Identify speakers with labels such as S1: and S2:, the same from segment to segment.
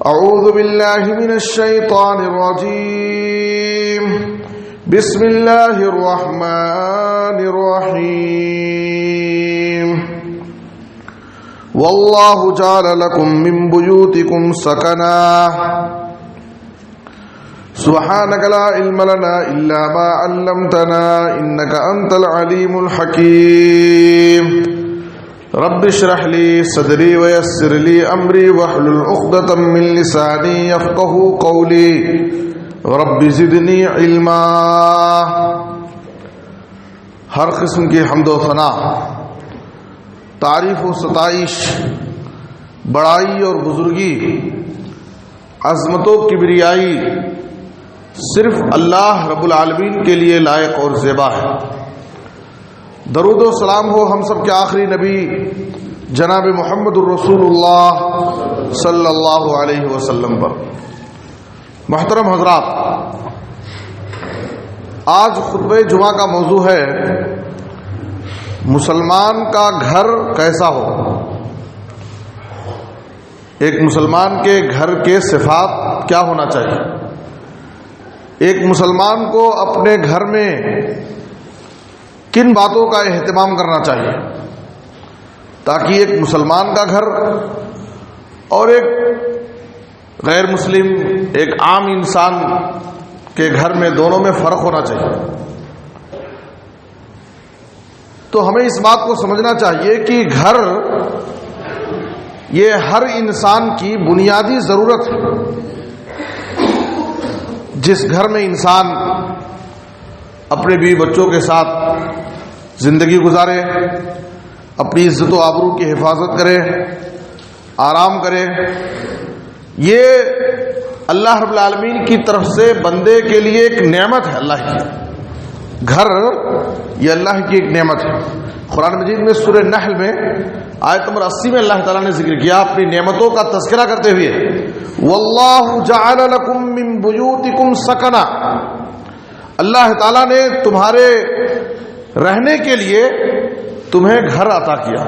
S1: أعوذ بالله من الشيطان الرجيم بسم الله الرحمن الرحيم والله جعل لكم من بيوتكم سكنا سبحانك لا علم لنا إلا ما علمتنا إنك أنت العليم الحكيم رب اشرح لي صدري ويسر لي أمري واحلل عقدة من لساني يفقهوا قولي رب زدني علما. ہر قسم کی حمد و ثنا، تعریف و ستائش، بڑائی اور بزرگی، عظمت و کبریائی صرف اللہ رب العالمین کے لیے لائق اور زیبا ہے. درود و سلام ہو ہم سب کے آخری نبی جناب محمد الرسول اللہ صلی اللہ علیہ وسلم پر. محترم حضرات، آج خطبہ جمعہ کا موضوع ہے مسلمان کا گھر کیسا ہو. ایک مسلمان کے گھر کے صفات کیا ہونا چاہیے. ایک مسلمان کو اپنے گھر میں کن باتوں کا اہتمام کرنا چاہیے تاکہ ایک مسلمان کا گھر اور ایک غیر مسلم، ایک عام انسان کے گھر میں دونوں میں فرق ہونا چاہیے. تو ہمیں اس بات کو سمجھنا چاہیے کہ گھر یہ ہر انسان کی بنیادی ضرورت ہے. جس گھر میں انسان اپنے بیوی بچوں کے ساتھ زندگی گزارے، اپنی عزت و آبرو کی حفاظت کرے، آرام کرے، یہ اللہ رب العالمین کی طرف سے بندے کے لیے ایک نعمت ہے. اللہ کی گھر یہ اللہ کی ایک نعمت ہے. قرآن مجید میں سورہ نحل میں آیت نمبر 80 میں اللہ تعالیٰ نے ذکر کیا اپنی نعمتوں کا تذکرہ کرتے ہوئے، واللہ جعل لکم من بیوتکم سکنا. اللہ تعالیٰ نے تمہارے رہنے کے لیے تمہیں گھر عطا کیا،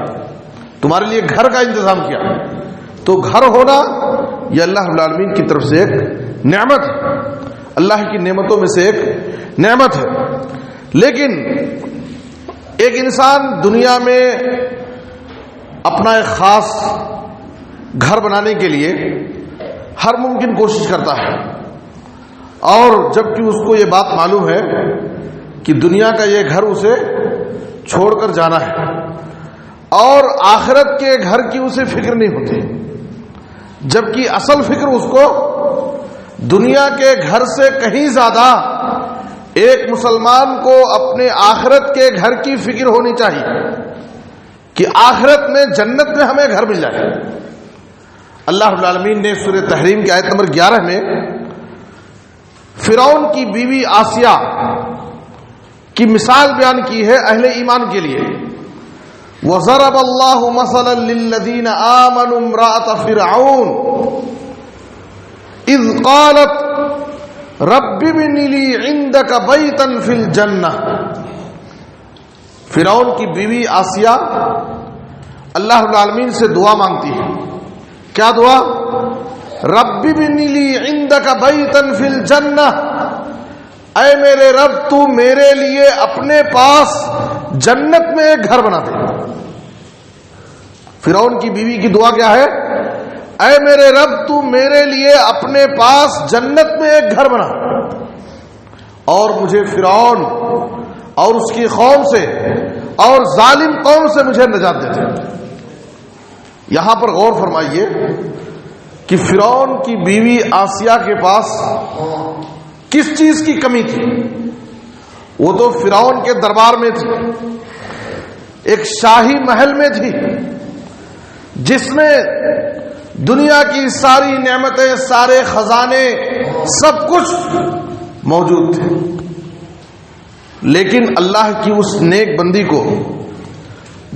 S1: تمہارے لیے گھر کا انتظام کیا. تو گھر ہونا یہ اللہ رب العالمین کی طرف سے ایک نعمت ہے، اللہ کی نعمتوں میں سے ایک نعمت ہے. لیکن ایک انسان دنیا میں اپنا ایک خاص گھر بنانے کے لیے ہر ممکن کوشش کرتا ہے، اور جبکہ اس کو یہ بات معلوم ہے کہ دنیا کا یہ گھر اسے چھوڑ کر جانا ہے اور آخرت کے گھر کی اسے فکر نہیں ہوتی، جبکہ اصل فکر اس کو دنیا کے گھر سے کہیں زیادہ ایک مسلمان کو اپنے آخرت کے گھر کی فکر ہونی چاہیے کہ آخرت میں جنت میں ہمیں گھر مل جائے. اللہ رب العالمین نے سورہ تحریم کی آیت نمبر 11 میں فرعون کی بیوی آسیہ کی مثال بیان کی ہے اہل ایمان کے لیے. وَضَرَبَ اللَّهُ مَثَلًا لِلَّذِينَ آمَنُوا امْرَأَتَ فِرْعَوْنَ إِذْ قَالَتْ رَبِّ ابْنِ لِي عِندَكَ بَيْتًا فِي الْجَنَّةِ. فرعون کی بیوی آسیہ اللہ رب العالمین سے دعا مانگتی ہے. کیا دعا؟ رب ابن لی عندک بیتا فی الجنہ، اے میرے رب تو میرے لیے اپنے پاس جنت میں ایک گھر بنا دے. فرعون کی بیوی کی دعا کیا ہے؟ اے میرے رب تو میرے لیے اپنے پاس جنت میں ایک گھر بنا اور مجھے فرعون اور اس کی قوم سے اور ظالم قوم سے مجھے نجات دے دے. یہاں پر غور فرمائیے کہ فرعون کی بیوی آسیہ کے پاس کس چیز کی کمی تھی. وہ تو فرعون کے دربار میں تھی، ایک شاہی محل میں تھی جس میں دنیا کی ساری نعمتیں، سارے خزانے، سب کچھ موجود تھے. لیکن اللہ کی اس نیک بندی کو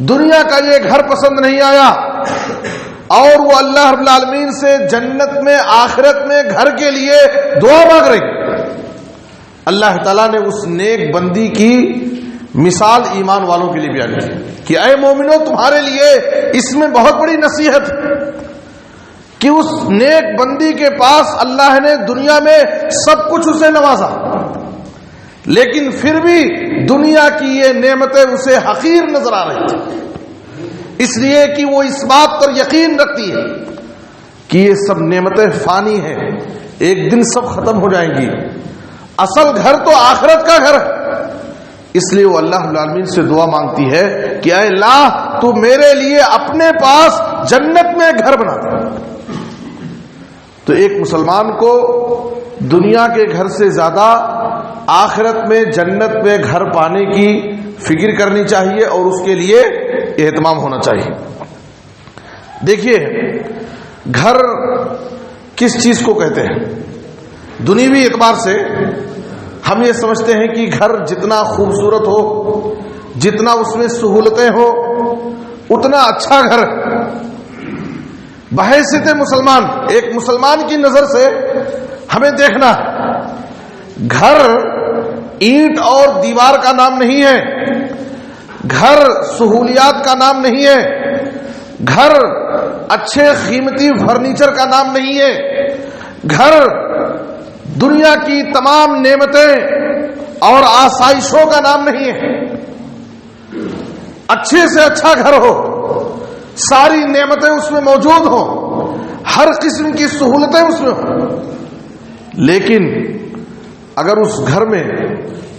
S1: دنیا کا یہ گھر پسند نہیں آیا اور وہ اللہ رب العالمین سے جنت میں آخرت میں گھر کے لیے دعا مانگ رہی. اللہ تعالیٰ نے اس نیک بندی کی مثال ایمان والوں کے لیے بیان کی کہ اے مومنو تمہارے لیے اس میں بہت بڑی نصیحت کہ اس نیک بندی کے پاس اللہ نے دنیا میں سب کچھ اسے نوازا، لیکن پھر بھی دنیا کی یہ نعمتیں اسے حقیر نظر آ رہی تھی، اس لیے کہ وہ اس بات پر یقین رکھتی ہے کہ یہ سب نعمتیں فانی ہیں، ایک دن سب ختم ہو جائیں گی، اصل گھر تو آخرت کا گھر ہے۔ اس لیے وہ اللہ رب العالمین سے دعا مانگتی ہے کہ اے اللہ تو میرے لیے اپنے پاس جنت میں گھر بنا دے۔ تو ایک مسلمان کو دنیا کے گھر سے زیادہ آخرت میں جنت میں گھر پانے کی فکر کرنی چاہیے اور اس کے لیے اہتمام ہونا چاہیے۔ دیکھیے گھر کس چیز کو کہتے ہیں؟ دنیوی اعتبار سے ہم یہ سمجھتے ہیں کہ گھر جتنا خوبصورت ہو، جتنا اس میں سہولتیں ہو، اتنا اچھا گھر۔ بحیثیت مسلمان، ایک مسلمان کی نظر سے ہمیں دیکھنا گھر اینٹ اور دیوار کا نام نہیں ہے، گھر سہولیات کا نام نہیں ہے، گھر اچھے قیمتی فرنیچر کا نام نہیں ہے، گھر دنیا کی تمام نعمتیں اور آسائشوں کا نام نہیں ہے۔ اچھے سے اچھا گھر ہو، ساری نعمتیں اس میں موجود ہوں، ہر قسم کی سہولتیں اس میں ہوں، لیکن اگر اس گھر میں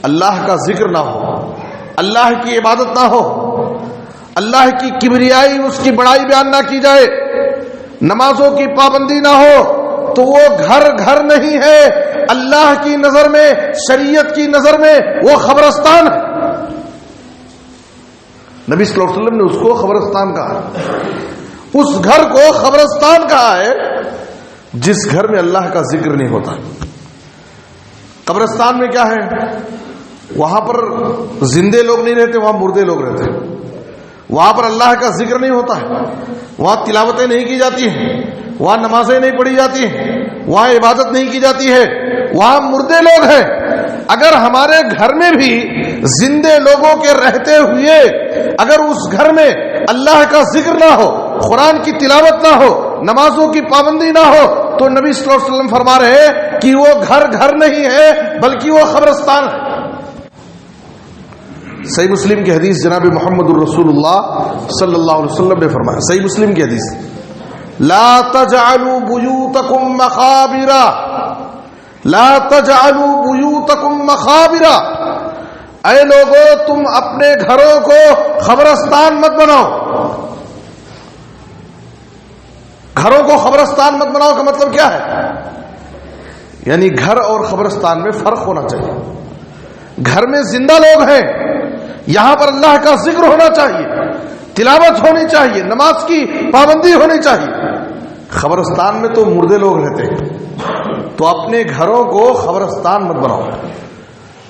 S1: اللہ کا ذکر نہ ہو، اللہ کی عبادت نہ ہو، اللہ کی کبریائی اس کی بڑائی بیان نہ کی جائے، نمازوں کی پابندی نہ ہو، تو وہ گھر گھر نہیں ہے، اللہ کی نظر میں، شریعت کی نظر میں وہ قبرستان ہے۔ نبی صلی اللہ علیہ وسلم نے اس کو قبرستان کہا، اس گھر کو قبرستان کہا ہے جس گھر میں اللہ کا ذکر نہیں ہوتا۔ قبرستان میں کیا ہے؟ وہاں پر زندے لوگ نہیں رہتے، وہاں مردے لوگ رہتے ہیں۔ وہاں پر اللہ کا ذکر نہیں ہوتا ہے، وہاں تلاوتیں نہیں کی جاتی ہیں، وہاں نمازیں نہیں پڑھی جاتی ہیں، وہاں عبادت نہیں کی جاتی ہے، وہاں مردے لوگ ہیں۔ اگر ہمارے گھر میں بھی زندے لوگوں کے رہتے ہوئے اگر اس گھر میں اللہ کا ذکر نہ ہو، قرآن کی تلاوت نہ ہو، نمازوں کی پابندی نہ ہو، تو نبی صلی اللہ علیہ وسلم فرما رہے ہیں کہ وہ گھر گھر نہیں ہے بلکہ وہ قبرستان ہے۔ صحیح مسلم کی حدیث جناب محمد الرسول اللہ صلی اللہ علیہ وسلم نے فرمایا، صحیح مسلم کی حدیث، لا تجعلوا بيوتكم مقابر، لا تجعلوا بيوتكم مقابر، اے لوگو تم اپنے گھروں کو قبرستان مت بناؤ۔ گھروں کو قبرستان مت بناؤ کا مطلب کیا ہے؟ یعنی گھر اور قبرستان میں فرق ہونا چاہیے۔ گھر میں زندہ لوگ ہیں، یہاں پر اللہ کا ذکر ہونا چاہیے، تلاوت ہونی چاہیے، نماز کی پابندی ہونی چاہیے۔ قبرستان میں تو مردے لوگ رہتے ہیں، تو اپنے گھروں کو قبرستان مت بناؤ۔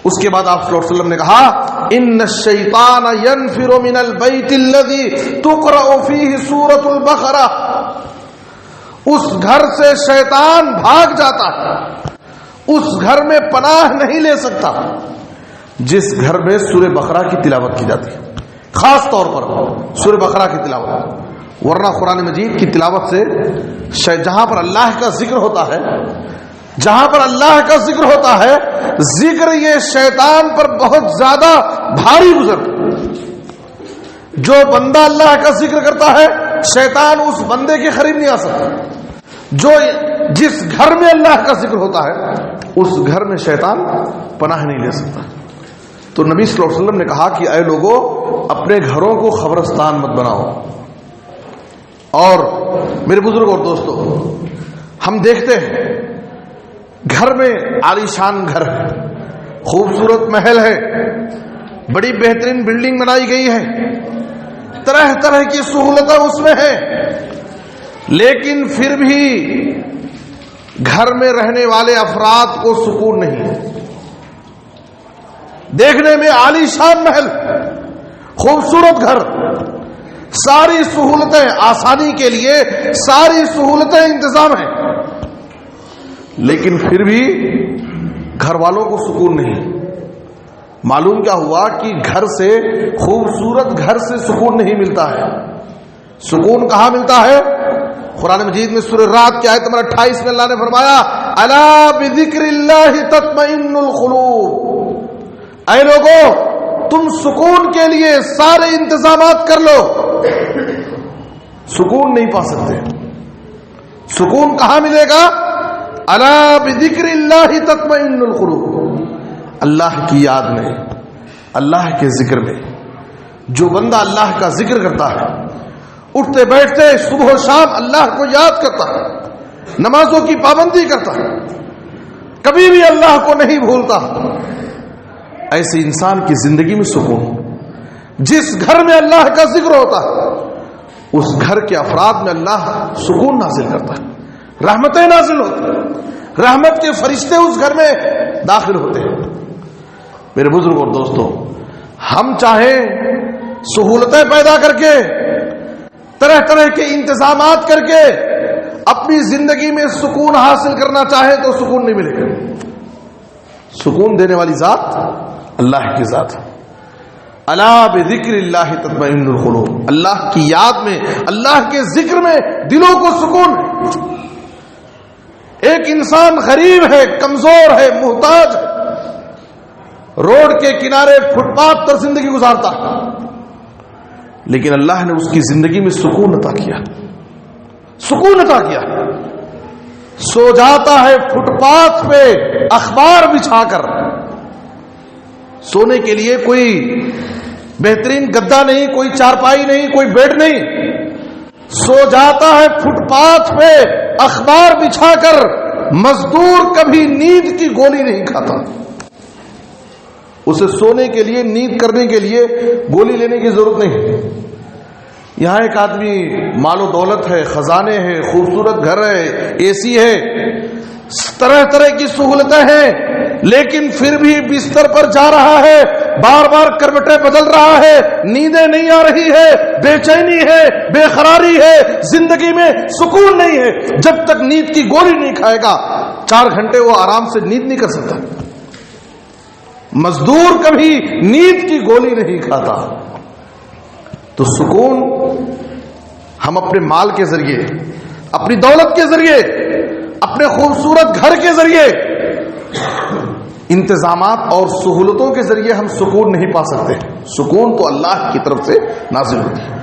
S1: اس کے بعد آپ صلی اللہ علیہ وسلم نے کہا ان الشیطان ينفر من البیت الذی تقرأ فیہ سورۃ البقرہ، اس گھر سے شیطان بھاگ جاتا ہے، اس گھر میں پناہ نہیں لے سکتا جس گھر میں سورہ بقرہ کی تلاوت کی جاتی ہے، خاص طور پر سورہ بقرہ کی تلاوت۔ ورنہ قرآن مجید کی تلاوت سے جہاں پر اللہ کا ذکر ہوتا ہے، جہاں پر اللہ کا ذکر ہوتا ہے، ذکر یہ شیطان پر بہت زیادہ بھاری گزرتا ہے۔ جو بندہ اللہ کا ذکر کرتا ہے، شیطان اس بندے کے قریب نہیں آ سکتا۔ جس گھر میں اللہ کا ذکر ہوتا ہے، اس گھر میں شیطان پناہ نہیں لے سکتا۔ تو نبی صلی اللہ علیہ وسلم نے کہا کہ اے لوگوں اپنے گھروں کو قبرستان مت بناؤ۔ اور میرے بزرگ اور دوستو، ہم دیکھتے ہیں گھر میں عالیشان گھر ہے، خوبصورت محل ہے، بڑی بہترین بلڈنگ بنائی گئی ہے، طرح طرح کی سہولتیں اس میں ہیں، لیکن پھر بھی گھر میں رہنے والے افراد کو سکون نہیں ہے۔ دیکھنے میں عالیشان محل، خوبصورت گھر، ساری سہولتیں، آسانی کے لیے ساری سہولتیں انتظام ہیں، لیکن پھر بھی گھر والوں کو سکون نہیں۔ معلوم کیا ہوا کہ گھر سے، خوبصورت گھر سے سکون نہیں ملتا ہے۔ سکون کہاں ملتا ہے؟ قرآن مجید میں سورہ رعد کی آیت نمبر 28 میں اللہ نے فرمایا الا بذکر اللہ تطمئن القلوب، اے لوگو تم سکون کے لیے سارے انتظامات کر لو، سکون نہیں پا سکتے۔ سکون کہاں ملے گا؟ الا بذکر اللہ تطمئن القلوب، اللہ کی یاد میں، اللہ کے ذکر میں۔ جو بندہ اللہ کا ذکر کرتا ہے، اٹھتے بیٹھتے صبح و شام اللہ کو یاد کرتا ہے، نمازوں کی پابندی کرتا ہے، کبھی بھی اللہ کو نہیں بھولتا، ایسے انسان کی زندگی میں سکون۔ جس گھر میں اللہ کا ذکر ہوتا ہے اس گھر کے افراد میں اللہ سکون نازل کرتا ہے، رحمتیں نازل ہوتی ہیں، رحمت کے فرشتے اس گھر میں داخل ہوتے ہیں۔ میرے بزرگ اور دوستو، ہم چاہیں سہولتیں پیدا کر کے، طرح طرح کے انتظامات کر کے اپنی زندگی میں سکون حاصل کرنا چاہیں تو سکون نہیں ملے گا۔ سکون دینے والی ذات اللہ کی ذات ہے۔ الا بذکر اللہ تطمئن القلوب، اللہ کی یاد میں، اللہ کے ذکر میں دلوں کو سکون ہے۔ ایک انسان غریب ہے، کمزور ہے، محتاج ہے، روڈ کے کنارے فٹ پاتھ پر زندگی گزارتا ہے، لیکن اللہ نے اس کی زندگی میں سکون عطا کیا، سکون عطا کیا۔ سو جاتا ہے فٹ پاتھ پہ اخبار بچھا کر، سونے کے لیے کوئی بہترین گدا نہیں، کوئی چارپائی نہیں، کوئی بیڈ نہیں، سو جاتا ہے فٹ پاتھ پہ اخبار بچھا کر۔ مزدور کبھی نیند کی گولی نہیں کھاتا، اسے سونے کے لیے، نیند کرنے کے لیے گولی لینے کی ضرورت نہیں۔ یہاں ایک آدمی مال و دولت ہے، خزانے ہیں، خوبصورت گھر ہے، اے سی ہے، طرح طرح کی سہولتیں ہیں، لیکن پھر بھی بستر پر جا رہا ہے، بار بار کروٹیں بدل رہا ہے، نیندیں نہیں آ رہی ہے، بے چینی ہے، بے قراری ہے، زندگی میں سکون نہیں ہے۔ جب تک نیند کی گولی نہیں کھائے گا 4 گھنٹے وہ آرام سے نیند نہیں کر سکتا۔ مزدور کبھی نیند کی گولی نہیں کھاتا۔ تو سکون ہم اپنے مال کے ذریعے، اپنی دولت کے ذریعے، اپنے خوبصورت گھر کے ذریعے، انتظامات اور سہولتوں کے ذریعے ہم سکون نہیں پا سکتے۔ سکون تو اللہ کی طرف سے نازل ہوتی ہے۔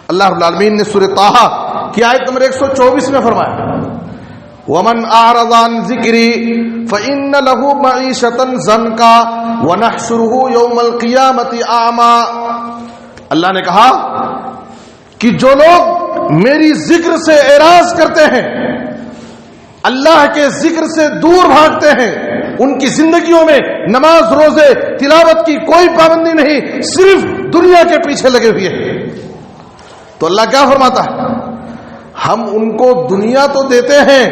S1: اللہ رب العالمین نے سورہ طٰہٰ کی آیت نمبر 124 میں فرمایا وَمَنْ أَعْرَضَ عَنْ ذِكْرِي فَإِنَّ لَهُ مَعِيشَةً ضَنْكًا وَنَحْشُرُهُ يَوْمَ الْقِيَامَةِ أَعْمَىٰ۔ اللہ نے کہا کہ جو لوگ میری ذکر سے اعراض کرتے ہیں، اللہ کے ذکر سے دور بھاگتے ہیں، ان کی زندگیوں میں نماز، روزے، تلاوت کی کوئی پابندی نہیں، صرف دنیا کے پیچھے لگے ہوئے ہیں، تو اللہ کیا فرماتا ہے؟ ہم ان کو دنیا تو دیتے ہیں،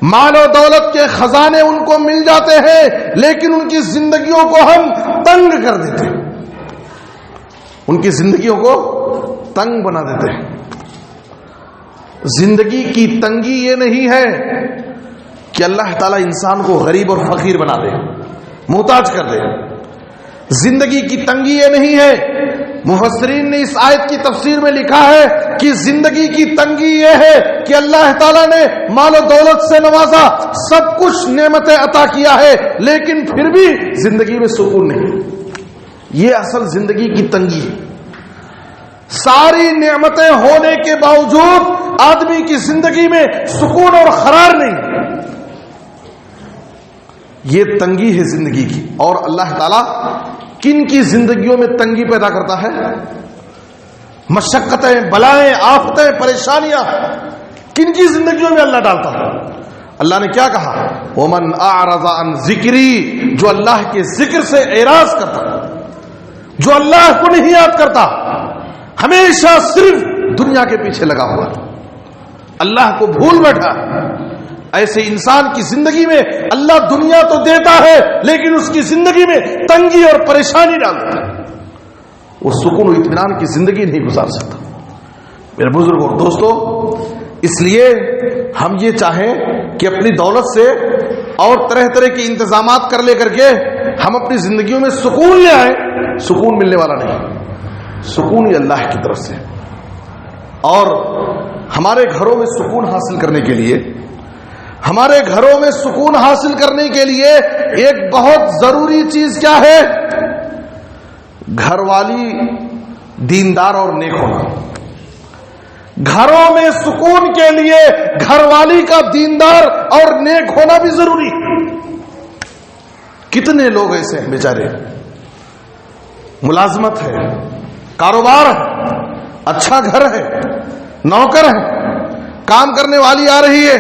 S1: مال و دولت کے خزانے ان کو مل جاتے ہیں، لیکن ان کی زندگیوں کو ہم تنگ کر دیتے ہیں، ان کی زندگیوں کو تنگ بنا دیتے ہیں۔ زندگی کی تنگی یہ نہیں ہے کہ اللہ تعالیٰ انسان کو غریب اور فقیر بنا دے، محتاج کر دے۔ زندگی کی تنگی یہ نہیں ہے، مفسرین نے اس آیت کی تفسیر میں لکھا ہے کہ زندگی کی تنگی یہ ہے کہ اللہ تعالیٰ نے مال و دولت سے نوازا، سب کچھ نعمتیں عطا کیا ہے، لیکن پھر بھی زندگی میں سکون نہیں۔ یہ اصل زندگی کی تنگی ہے۔ ساری نعمتیں ہونے کے باوجود آدمی کی زندگی میں سکون اور قرار نہیں، یہ تنگی ہے زندگی کی۔ اور اللہ تعالیٰ کن کی زندگیوں میں تنگی پیدا کرتا ہے؟ مشقتیں، بلائیں، آفتیں، پریشانیاں کن کی زندگیوں میں اللہ ڈالتا ہے؟ اللہ نے کیا کہا؟ وَمَنْ أَعْرَضَ عَنْ ذِكْرِي، جو اللہ کے ذکر سے اعراض کرتا، جو اللہ کو نہیں یاد کرتا، ہمیشہ صرف دنیا کے پیچھے لگا ہوا، اللہ کو بھول بیٹھا، ایسے انسان کی زندگی میں اللہ دنیا تو دیتا ہے، لیکن اس کی زندگی میں تنگی اور پریشانی ڈال دیتا ہے، وہ سکون و اطمینان کی زندگی نہیں گزار سکتا۔ میرے بزرگوں اور دوستوں، اس لیے ہم یہ چاہیں کہ اپنی دولت سے اور طرح طرح کے انتظامات کر کے ہم اپنی زندگیوں میں سکون لے آئیں، سکون ملنے والا نہیں، سکون ہی اللہ کی طرف سے۔ اور ہمارے گھروں میں سکون حاصل کرنے کے لیے، ہمارے گھروں میں سکون حاصل کرنے کے لیے ایک بہت ضروری چیز کیا ہے؟ گھر والی دیندار اور نیک ہونا۔ گھروں میں سکون کے لیے گھر والی کا دیندار اور نیک ہونا بھی ضروری ہے۔ کتنے لوگ ایسے ہیں بیچارے، ملازمت ہے، کاروبار ہے، اچھا گھر ہے، نوکر ہے، کام کرنے والی آ رہی ہے،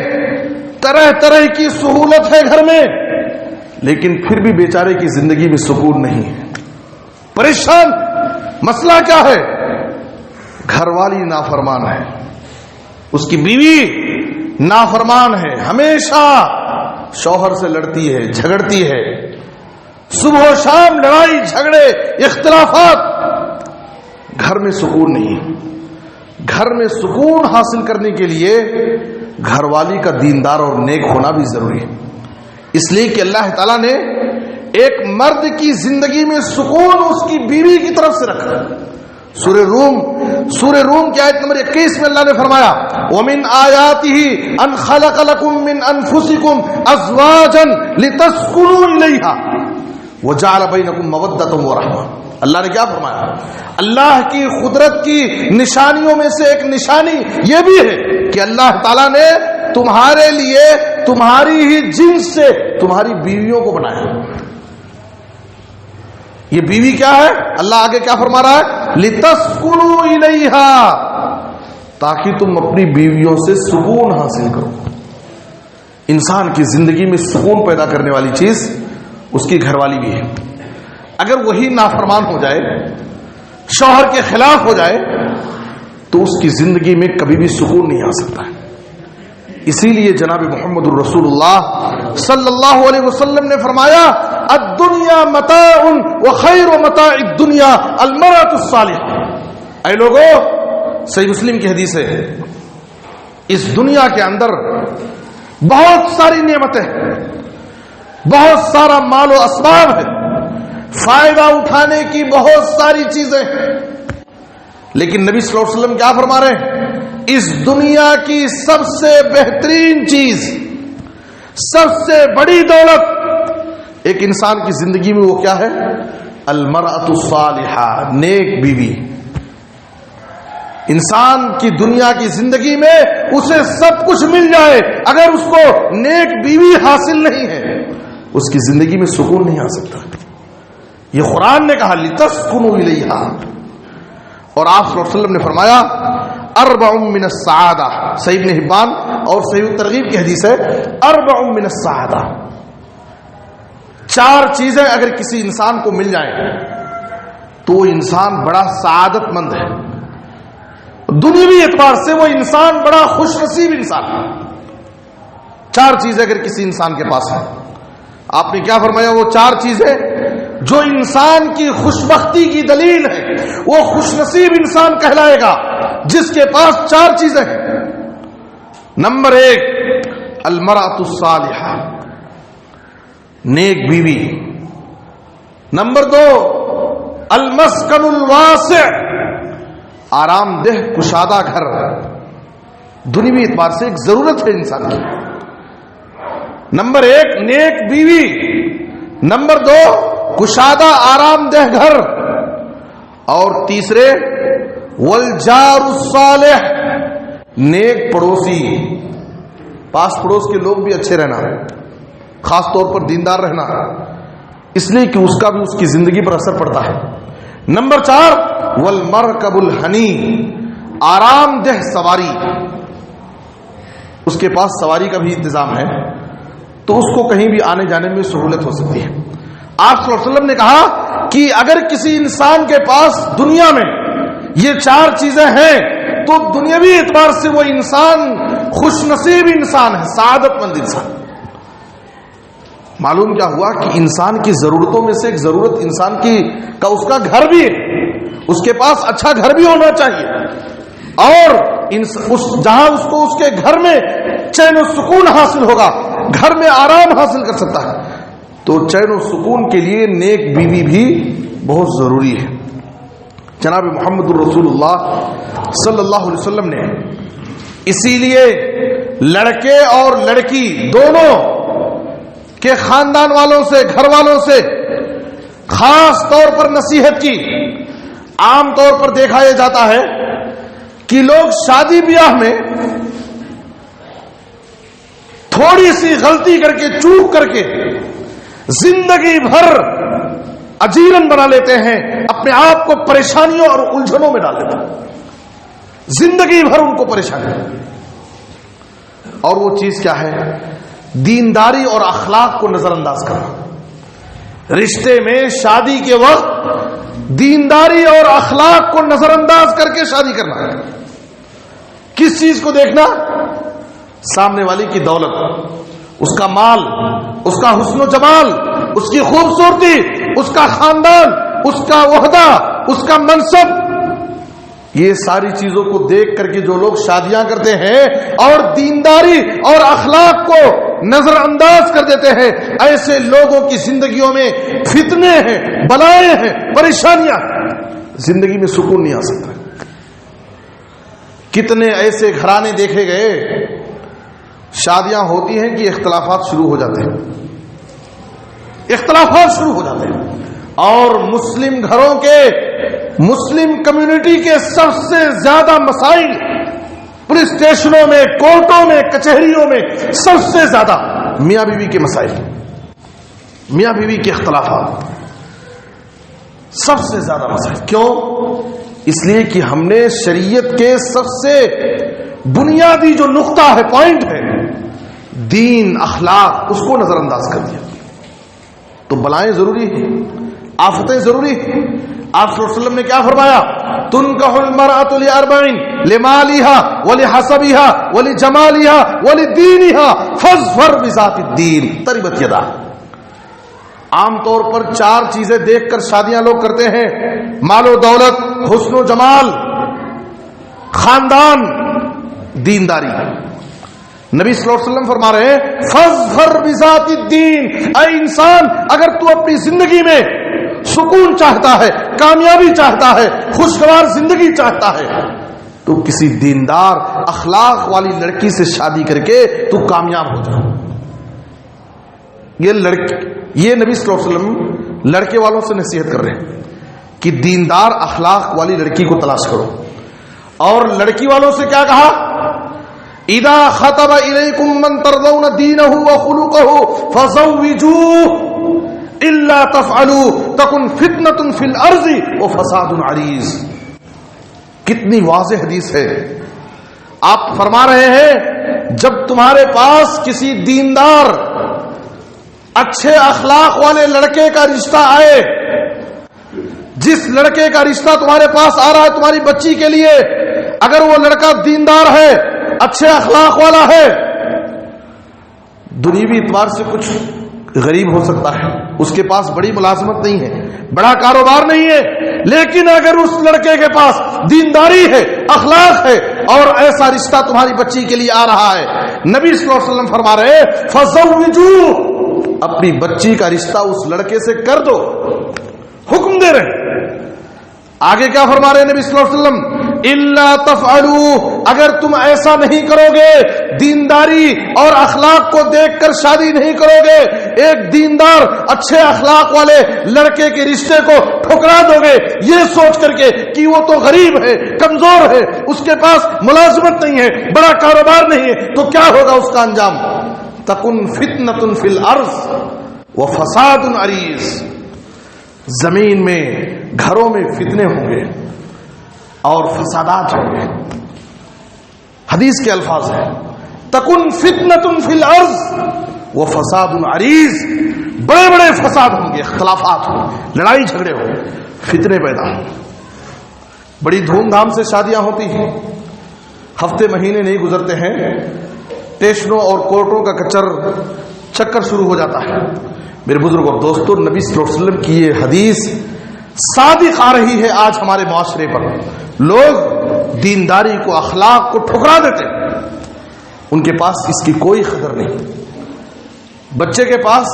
S1: طرح طرح کی سہولت ہے گھر میں، لیکن پھر بھی بیچارے کی زندگی میں سکون نہیں ہے، پریشان۔ مسئلہ کیا ہے؟ گھر والی نافرمان ہے، اس کی بیوی نافرمان ہے، ہمیشہ شوہر سے لڑتی ہے، جھگڑتی ہے، صبح و شام لڑائی جھگڑے اختلافات، گھر میں سکون نہیں ہے۔ گھر میں سکون حاصل کرنے کے لیے گھر والی کا دیندار اور نیک ہونا بھی ضروری ہے، اس لیے کہ اللہ تعالیٰ نے ایک مرد کی زندگی میں سکون اس کی بیوی کی طرف سے رکھا۔ سورہ روم کی آیت نمبر 21 میں اللہ نے فرمایا وَمِنْ آيَاتِهِ أَنْ خَلَقَ لَكُم مِّنْ أَنفُسِكُمْ أَزْوَاجًا لِتَسْكُنُوا إِلَيْهَا وَجَعَلَ بَيْنَكُم مَّوَدَّةً وَرَحْمَةً۔ اللہ نے کیا فرمایا؟ اللہ کی قدرت کی نشانیوں میں سے ایک نشانی یہ بھی ہے کہ اللہ تعالیٰ نے تمہارے لیے تمہاری ہی جنس سے تمہاری بیویوں کو بنایا۔ یہ بیوی کیا ہے؟ اللہ آگے کیا فرما رہا ہے؟ لِتَسْكُنُوا إِلَيْهَا، تاکہ تم اپنی بیویوں سے سکون حاصل کرو۔ انسان کی زندگی میں سکون پیدا کرنے والی چیز اس کی گھر والی بھی ہے۔ اگر وہی نافرمان ہو جائے، شوہر کے خلاف ہو جائے، تو اس کی زندگی میں کبھی بھی سکون نہیں آ سکتا ہے۔ اسی لیے جناب محمد الرسول اللہ صلی اللہ علیہ وسلم نے فرمایا الدنیا متاع وخیر متاع الدنیا المرأة الصالحہ۔ اے لوگو، صحیح مسلم کی حدیث ہے، اس دنیا کے اندر بہت ساری نعمتیں، بہت سارا مال و اسباب ہے، فائدہ اٹھانے کی بہت ساری چیزیں ہیں، لیکن نبی صلی اللہ علیہ وسلم کیا فرما رہے ہیں؟ اس دنیا کی سب سے بہترین چیز، سب سے بڑی دولت ایک انسان کی زندگی میں وہ کیا ہے؟ المرأة الصالحہ، نیک بیوی۔ انسان کی دنیا کی زندگی میں اسے سب کچھ مل جائے، اگر اس کو نیک بیوی حاصل نہیں ہے اس کی زندگی میں سکون نہیں آ سکتا۔ یہ قرآن نے کہا لِتَسْكُنُوا إِلَيْهَا، اور آپ صلی اللہ علیہ وسلم نے فرمایا اربع من السعادہ، صحیح ابن حبان اور صحیح ترغیب کی حدیث ہے، اربع من السعادہ، 4 چیزیں اگر کسی انسان کو مل جائیں تو وہ انسان بڑا سعادت مند ہے، دنیوی اعتبار سے وہ انسان بڑا خوش نصیب انسان ہے۔ 4 چیزیں اگر کسی انسان کے پاس ہیں، آپ نے کیا فرمایا؟ وہ 4 چیزیں جو انسان کی خوشبختی کی دلیل ہے، وہ خوش نصیب انسان کہلائے گا جس کے پاس 4 چیزیں ہیں۔ نمبر 1 المرأة الصالحہ، نیک بیوی۔ نمبر 2 المسکن الواسع، آرام دہ کشادہ گھر، دنیوی اعتبار سے ایک ضرورت ہے انسان کی۔ نمبر 1 نیک بیوی، نمبر 2 کشادہ آرام دہ گھر، اور تیسرے والجار الصالح، نیک پڑوسی، پاس پڑوس کے لوگ بھی اچھے رہنا، خاص طور پر دیندار رہنا، اس لیے کہ اس کا بھی اس کی زندگی پر اثر پڑتا ہے۔ نمبر 4 والمرکب الحنی، آرام دہ سواری، اس کے پاس سواری کا بھی انتظام ہے تو اس کو کہیں بھی آنے جانے میں سہولت ہو سکتی ہے۔ آپ صلی اللہ علیہ وسلم نے کہا کہ اگر کسی انسان کے پاس دنیا میں یہ 4 چیزیں ہیں تو دنیاوی اعتبار سے وہ انسان خوش نصیب انسان ہے، سعادت مند انسان۔ معلوم کیا ہوا کہ انسان کی ضرورتوں میں سے ایک ضرورت انسان کی کا اس کا گھر بھی ہے، اس کے پاس اچھا گھر بھی ہونا چاہیے، اور جہاں اس کو اس کے گھر میں چین و سکون حاصل ہوگا، گھر میں آرام حاصل کر سکتا ہے، تو چین و سکون کے لیے نیک بیوی بھی بہت ضروری ہے۔ جناب محمد الرسول اللہ صلی اللہ علیہ وسلم نے اسی لیے لڑکے اور لڑکی دونوں کے خاندان والوں سے، گھر والوں سے خاص طور پر نصیحت کی۔ عام طور پر دیکھا یہ جاتا ہے کہ لوگ شادی بیاہ میں تھوڑی سی غلطی کر کے، چوک کر کے زندگی بھر اجیرن بنا لیتے ہیں، اپنے آپ کو پریشانیوں اور الجھنوں میں ڈال دیتے ہیں، زندگی بھر ان کو پریشانی۔ اور وہ چیز کیا ہے؟ دینداری اور اخلاق کو نظر انداز کرنا۔ رشتے میں شادی کے وقت دینداری اور اخلاق کو نظر انداز کر کے شادی کرنا۔ کس چیز کو دیکھنا؟ سامنے والی کی دولت، اس کا مال، اس کا حسن و جمال، اس کی خوبصورتی، اس کا خاندان، اس کا عہدہ، اس کا منصب، یہ ساری چیزوں کو دیکھ کر کے جو لوگ شادیاں کرتے ہیں اور دینداری اور اخلاق کو نظر انداز کر دیتے ہیں، ایسے لوگوں کی زندگیوں میں فتنے ہیں، بلائیں ہیں، پریشانیاں، زندگی میں سکون نہیں آ سکتا۔ کتنے ایسے گھرانے دیکھے گئے، شادیاں ہوتی ہیں کہ اختلافات شروع ہو جاتے ہیں، اختلافات شروع ہو جاتے ہیں، اور مسلم گھروں کے، مسلم کمیونٹی کے سب سے زیادہ مسائل پولیس اسٹیشنوں میں، کورٹوں میں، کچہریوں میں سب سے زیادہ میاں بیوی کے مسائل، میاں بیوی کے اختلافات سب سے زیادہ مسائل۔ کیوں؟ اس لیے کہ ہم نے شریعت کے سب سے بنیادی جو نقطہ ہے، پوائنٹ ہے، دین، اخلاق، اس کو نظر انداز کر دیا۔ تو بلائیں ضروری ہیں، آفتیں ضروری ہیں۔ آپ صلی اللہ علیہ وسلم نے کیا فرمایا؟ تنکح المرأۃ لاربعین، لمالها ولحسبها ولجمالها ولدینها فاظفر بذات الدین تربت یدا۔ عام طور پر 4 چیزیں دیکھ کر شادیاں لوگ کرتے ہیں: مال و دولت، حسن و جمال، خاندان، دینداری۔ نبی صلی اللہ علیہ وسلم فرما رہے ہیں فاظفر بذات الدین، اے انسان، اگر تو اپنی زندگی میں سکون چاہتا ہے، کامیابی چاہتا ہے، خوشگوار زندگی چاہتا ہے، تو کسی دیندار اخلاق والی لڑکی سے شادی کر کے تو کامیاب ہو جائے۔ یہ نبی صلی اللہ علیہ وسلم لڑکے والوں سے نصیحت کر رہے ہیں کہ دیندار اخلاق والی لڑکی کو تلاش کرو۔ اور لڑکی والوں سے کیا کہا؟ اذا خطب الیکم من ترضون دینہ وخلقہ فزوجوہ الا تفعلوا تکن فتنۃ فی الارض وفساد عریض۔ کتنی واضح حدیث ہے۔ آپ فرما رہے ہیں جب تمہارے پاس کسی دیندار، اچھے اخلاق والے لڑکے کا رشتہ آئے، جس لڑکے کا رشتہ تمہارے پاس آ رہا ہے تمہاری بچی کے لیے، اگر وہ لڑکا دیندار ہے، اچھے اخلاق والا ہے، دنیوی اعتبار سے کچھ غریب ہو سکتا ہے، اس کے پاس بڑی ملازمت نہیں ہے، بڑا کاروبار نہیں ہے، لیکن اگر اس لڑکے کے پاس دینداری ہے، اخلاق ہے، اور ایسا رشتہ تمہاری بچی کے لیے آ رہا ہے، نبی صلی اللہ علیہ وسلم فرما رہے فزوجوہ، اپنی بچی کا رشتہ اس لڑکے سے کر دو، حکم دے رہے۔ آگے کیا فرما رہے نبی صلی اللہ علیہ وسلم؟ الا تفعلوا، اگر تم ایسا نہیں کرو گے، دینداری اور اخلاق کو دیکھ کر شادی نہیں کرو گے، ایک دیندار اچھے اخلاق والے لڑکے کے رشتے کو ٹھکرا دو گے یہ سوچ کر کے کہ وہ تو غریب ہے، کمزور ہے، اس کے پاس ملازمت نہیں ہے، بڑا کاروبار نہیں ہے، تو کیا ہوگا اس کا انجام؟ تکن فتنۃ فی الارض وفساد عریض، زمین میں، گھروں میں فتنے ہوں گے اور فسادات ہوں گے۔ حدیث کے الفاظ ہیں تکن فتنۃ فی الارض وفساد عریض، بڑے بڑے فساد ہوں گے، اختلافات ہوں گے، لڑائی جھگڑے ہوں گے، فتنے پیدا ہوں گے۔ بڑی دھوم دھام سے شادیاں ہوتی ہیں، ہفتے مہینے نہیں گزرتے ہیں، اسٹیشنوں اور کورٹوں کا چکر شروع ہو جاتا ہے۔ میرے بزرگ اور دوستوں، نبی صلی اللہ علیہ وسلم کی یہ حدیث صادق آ رہی ہے آج ہمارے معاشرے پر۔ لوگ دینداری کو، اخلاق کو ٹھکرا دیتے، ان کے پاس اس کی کوئی قدر نہیں۔ بچے کے پاس،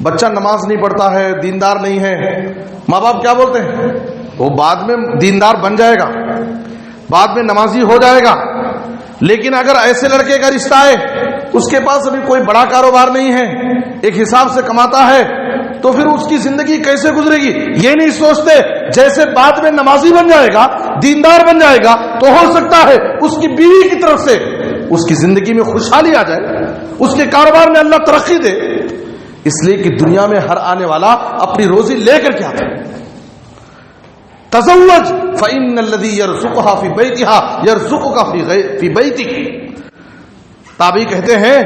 S1: بچہ نماز نہیں پڑھتا ہے، دیندار نہیں ہے، ماں باپ کیا بولتے ہیں؟ وہ بعد میں دیندار بن جائے گا، بعد میں نمازی ہو جائے گا، لیکن اگر ایسے لڑکے کا رشتہ ہے، اس کے پاس ابھی کوئی بڑا کاروبار نہیں ہے، ایک حساب سے کماتا ہے، تو پھر اس کی زندگی کیسے گزرے گی؟ یہ نہیں سوچتے جیسے بعد میں نمازی بن جائے گا، دیندار بن جائے گا، تو ہو سکتا ہے اس کی بیوی کی طرف سے اس کی زندگی میں خوشحالی آ جائے، اس کے کاروبار میں اللہ ترقی دے، اس لیے کہ دنیا میں ہر آنے والا اپنی روزی لے کر کے آتا ہے۔ تزوج فإن الذي يرزقها في بيتها يرزقك في بيتك۔ تابعی کہتے ہیں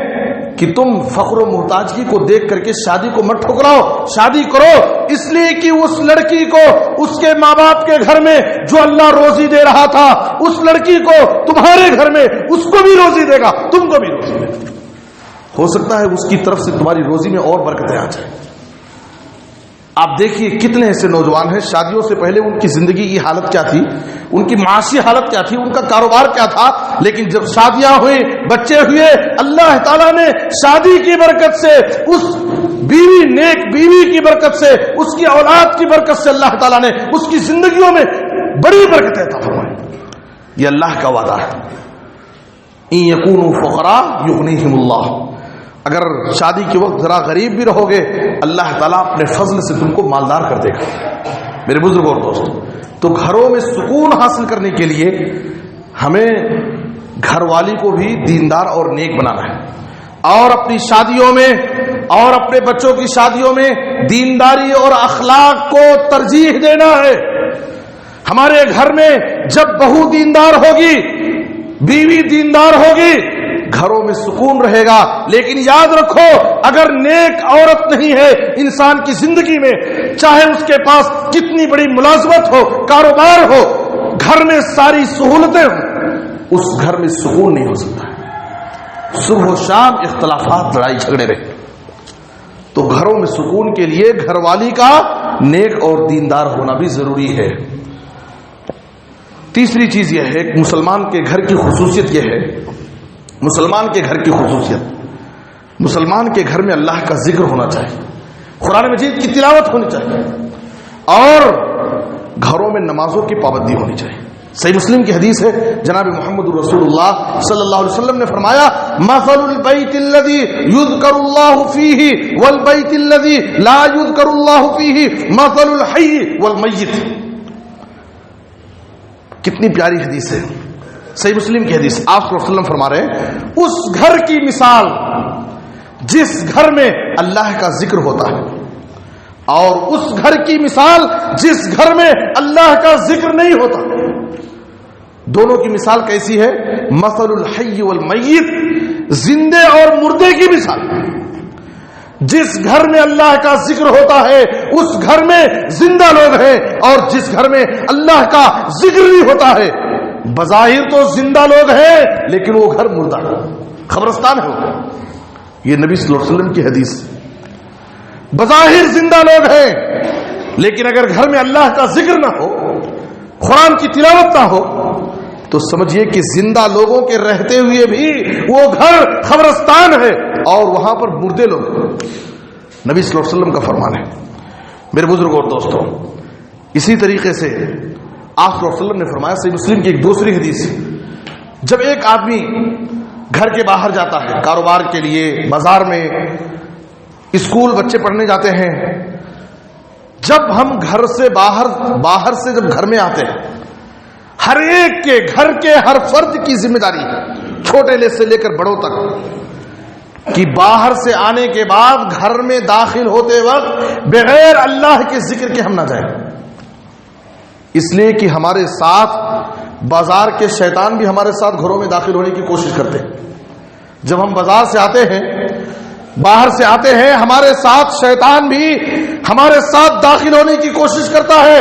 S1: کہ تم فقر و محتاجگی کو دیکھ کر کے شادی کو مت ٹھکراؤ، شادی کرو اس لیے کہ اس لڑکی کو اس کے ماں باپ کے گھر میں جو اللہ روزی دے رہا تھا، اس لڑکی کو تمہارے گھر میں اس کو بھی روزی دے گا، تم کو بھی روزی دے گا۔ ہو سکتا ہے اس کی طرف سے تمہاری روزی میں اور برکتیں آ جائیں۔ آپ دیکھیے کتنے ایسے نوجوان ہیں، شادیوں سے پہلے ان کی زندگی کی حالت کیا تھی، ان کی معاشی حالت کیا تھی، ان کا کاروبار کیا تھا، لیکن جب شادیاں ہوئی، بچے ہوئے، اللہ تعالیٰ نے شادی کی برکت سے، اس بیوی، نیک بیوی کی برکت سے، اس کی اولاد کی برکت سے اللہ تعالیٰ نے اس کی زندگیوں میں بڑی برکتیں عطا فرمائی۔ یہ اللہ کا وعدہ ہے، ان یکونوا فقراء یغنیہم اللہ۔ اگر شادی کے وقت ذرا غریب بھی رہو گے، اللہ تعالیٰ اپنے فضل سے تم کو مالدار کر دے گا۔ میرے بزرگ اور دوستو، تو گھروں میں سکون حاصل کرنے کے لیے ہمیں گھر والی کو بھی دیندار اور نیک بنانا ہے، اور اپنی شادیوں میں اور اپنے بچوں کی شادیوں میں دینداری اور اخلاق کو ترجیح دینا ہے۔ ہمارے گھر میں جب بہو دیندار ہوگی، بیوی دیندار ہوگی، گھروں میں سکون رہے گا۔ لیکن یاد رکھو، اگر نیک عورت نہیں ہے انسان کی زندگی میں، چاہے اس کے پاس کتنی بڑی ملازمت ہو، کاروبار ہو، گھر میں ساری سہولتیں ہوں، اس گھر میں سکون نہیں ہو سکتا۔ صبح و شام اختلافات، لڑائی جھگڑے رہے۔ تو گھروں میں سکون کے لیے گھر والی کا نیک اور دیندار ہونا بھی ضروری ہے۔ تیسری چیز یہ ہے، مسلمان کے گھر کی خصوصیت یہ ہے، مسلمان کے گھر کی خصوصیت، مسلمان کے گھر میں اللہ کا ذکر ہونا چاہیے، قرآن مجید کی تلاوت ہونی چاہیے، اور گھروں میں نمازوں کی پابندی ہونی چاہیے۔ صحیح مسلم کی حدیث ہے، جناب محمد رسول اللہ صلی اللہ علیہ وسلم نے فرمایا، مثل البیت الذی یذکر اللہ فیہ والبیت الذی لا یذکر اللہ فیہ مثل الحی والمیت۔ کتنی پیاری حدیث ہے، صحیح مسلم کی حدیث۔ آپ صلی اللہ علیہ وسلم فرما رہے ہیں، اس گھر کی مثال جس گھر میں اللہ کا ذکر ہوتا ہے، اور اس گھر کی مثال جس گھر میں اللہ کا ذکر نہیں ہوتا، دونوں کی مثال کیسی ہے؟ مثل الحی والمیت، زندے اور مردے کی مثال۔ جس گھر میں اللہ کا ذکر ہوتا ہے اس گھر میں زندہ لوگ ہیں، اور جس گھر میں اللہ کا ذکر نہیں ہوتا ہے، بظاہر تو زندہ لوگ ہیں لیکن وہ گھر مردہ ہے، قبرستان ہے وہ۔ یہ نبی صلی اللہ علیہ وسلم کی حدیث۔ بظاہر زندہ لوگ ہیں لیکن اگر گھر میں اللہ کا ذکر نہ ہو، قرآن کی تلاوت نہ ہو، تو سمجھیے کہ زندہ لوگوں کے رہتے ہوئے بھی وہ گھر قبرستان ہے، اور وہاں پر مردے لوگ۔ نبی صلی اللہ علیہ وسلم کا فرمان ہے۔ میرے بزرگ اور دوستوں، اسی طریقے سے آپ صلی اللہ علیہ وسلم نے فرمایا، صحیح مسلم کی ایک دوسری حدیث، جب ایک آدمی گھر کے باہر جاتا ہے کاروبار کے لیے، بازار میں، اسکول بچے پڑھنے جاتے ہیں، جب ہم گھر سے باہر سے جب گھر میں آتے ہیں، ہر ایک کے گھر کے ہر فرد کی ذمہ داری، چھوٹے سے لے کر بڑوں تک، کہ باہر سے آنے کے بعد گھر میں داخل ہوتے وقت بغیر اللہ کے ذکر کے ہم نہ جائیں۔ اس لیے کہ ہمارے ساتھ بازار کے شیطان بھی ہمارے ساتھ گھروں میں داخل ہونے کی کوشش کرتے ہیں۔ جب ہم بازار سے آتے ہیں، باہر سے آتے ہیں، ہمارے ساتھ شیطان بھی ہمارے ساتھ داخل ہونے کی کوشش کرتا ہے۔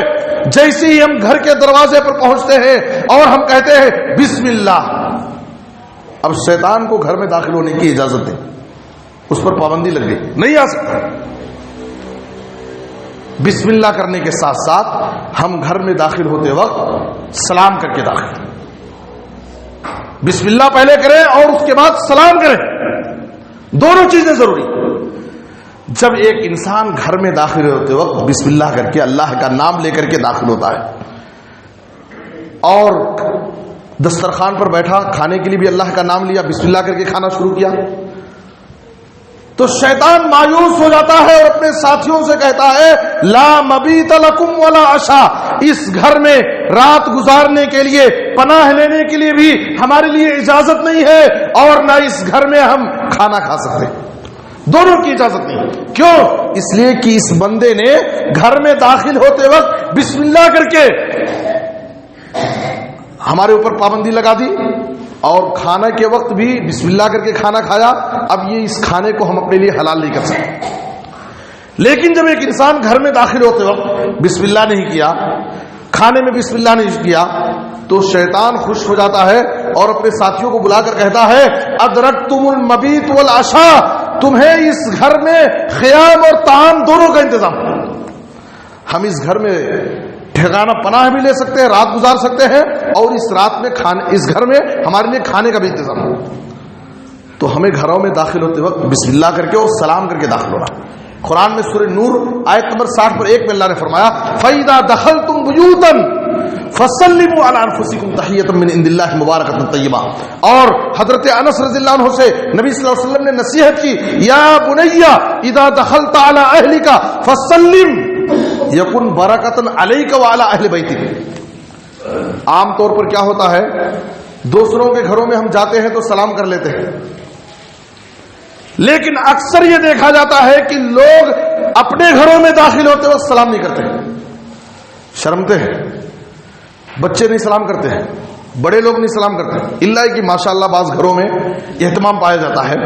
S1: جیسے ہی ہم گھر کے دروازے پر پہنچتے ہیں اور ہم کہتے ہیں بسم اللہ، اب شیطان کو گھر میں داخل ہونے کی اجازت دیں، اس پر پابندی لگ گئی، نہیں آ سکتا۔ بسم اللہ کرنے کے ساتھ ساتھ ہم گھر میں داخل ہوتے وقت سلام کر کے داخل، بسم اللہ پہلے کریں اور اس کے بعد سلام کریں، دونوں چیزیں ضروری۔ جب ایک انسان گھر میں داخل ہوتے وقت بسم اللہ کر کے، اللہ کا نام لے کر کے داخل ہوتا ہے، اور دسترخوان پر بیٹھا، کھانے کے لیے بھی اللہ کا نام لیا، بسم اللہ کر کے کھانا شروع کیا، تو شیطان مایوس ہو جاتا ہے اور اپنے ساتھیوں سے کہتا ہے لا مبیت لکم ولا عشاء، اس گھر میں رات گزارنے کے لیے، پناہ لینے کے لیے بھی ہمارے لیے اجازت نہیں ہے، اور نہ اس گھر میں ہم کھانا کھا سکتے، دونوں کی اجازت نہیں۔ کیوں؟ اس لیے کہ اس بندے نے گھر میں داخل ہوتے وقت بسم اللہ کر کے ہمارے اوپر پابندی لگا دی، اور کھانا کے وقت بھی بسم اللہ کر کے کھانا کھایا۔ اب یہ اس کھانے کو ہم اپنے لیے حلال نہیں کر سکتے۔ لیکن جب ایک انسان گھر میں داخل ہوتے وقت بسم اللہ نہیں کیا، کھانے میں بسم اللہ نہیں کیا، تو شیطان خوش ہو جاتا ہے اور اپنے ساتھیوں کو بلا کر کہتا ہے ادرکتم المبیت والعشاء، تمہیں اس گھر میں خیام اور طعام دونوں کا انتظام، ہم اس گھر میں ٹھکانہ پناہ بھی لے سکتے ہیں، رات گزار سکتے ہیں، اور اس رات میں اس گھر میں ہمارے لیے کھانے کا بھی انتظام ہے۔ تو ہمیں گھروں میں داخل ہوتے وقت بسم اللہ کر کے اور سلام کر کے داخل ہونا۔ قرآن میں سورہ نور آیت نمبر 60 پر 1 میں اللہ نے فرمایا فَإِذَا دَخَلْتُمْ بُيُوتًا فَسَلِّمُوا عَلَىٰ أَنفُسِكُمْ تَحِيَّةً مِّنْ عِندِ اللَّهِ مُبَارَكَةً طَيِّبَةً۔ اور حضرت انس رضی اللہ عنہ سے نبی صلی اللہ علیہ وسلم نے نصیحت کی یا بنی اذا دخلت علی اہلک فسلم یکن برکۃ علیک وعلی اہل بیتک۔ عام طور پر کیا ہوتا ہے، دوسروں کے گھروں میں ہم جاتے ہیں تو سلام کر لیتے ہیں، لیکن اکثر یہ دیکھا جاتا ہے کہ لوگ اپنے گھروں میں داخل ہوتے وقت سلام نہیں کرتے، شرمتے ہیں، بچے نہیں سلام کرتے ہیں، بڑے لوگ نہیں سلام کرتے، اللہ کہ ماشاءاللہ بعض گھروں میں اہتمام پایا جاتا ہے۔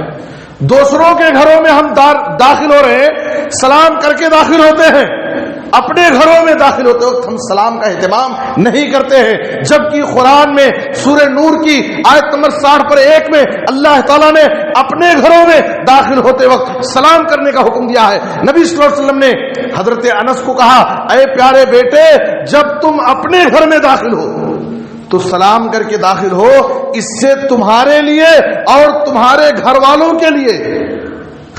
S1: دوسروں کے گھروں میں ہم داخل ہو رہے ہیں، سلام کر کے داخل ہوتے ہیں، اپنے گھروں میں داخل ہوتے وقت ہم سلام کا اہتمام نہیں کرتے ہیں، جبکہ قرآن میں سورہ نور کی آیت نمبر 60 پر 1 میں اللہ تعالیٰ نے اپنے گھروں میں داخل ہوتے وقت سلام کرنے کا حکم دیا ہے۔ نبی صلی اللہ علیہ وسلم نے حضرت انس کو کہا اے پیارے بیٹے، جب تم اپنے گھر میں داخل ہو تو سلام کر کے داخل ہو، اس سے تمہارے لیے اور تمہارے گھر والوں کے لیے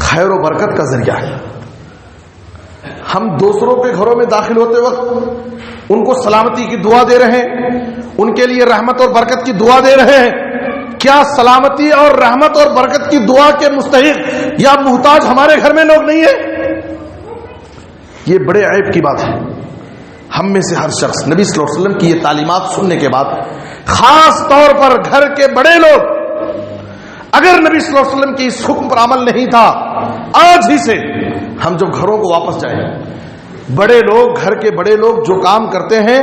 S1: خیر و برکت کا ذریعہ ہے۔ ہم دوسروں کے گھروں میں داخل ہوتے وقت ان کو سلامتی کی دعا دے رہے ہیں، ان کے لیے رحمت اور برکت کی دعا دے رہے ہیں، کیا سلامتی اور رحمت اور برکت کی دعا کے مستحق یا محتاج ہمارے گھر میں لوگ نہیں ہیں؟ یہ بڑے عیب کی بات ہے۔ ہم میں سے ہر شخص نبی صلی اللہ علیہ وسلم کی یہ تعلیمات سننے کے بعد، خاص طور پر گھر کے بڑے لوگ، اگر نبی صلی اللہ علیہ وسلم کی اس حکم پر عمل نہیں تھا، آج ہی سے ہم جب گھروں کو واپس جائیں، بڑے لوگ، گھر کے بڑے لوگ جو کام کرتے ہیں،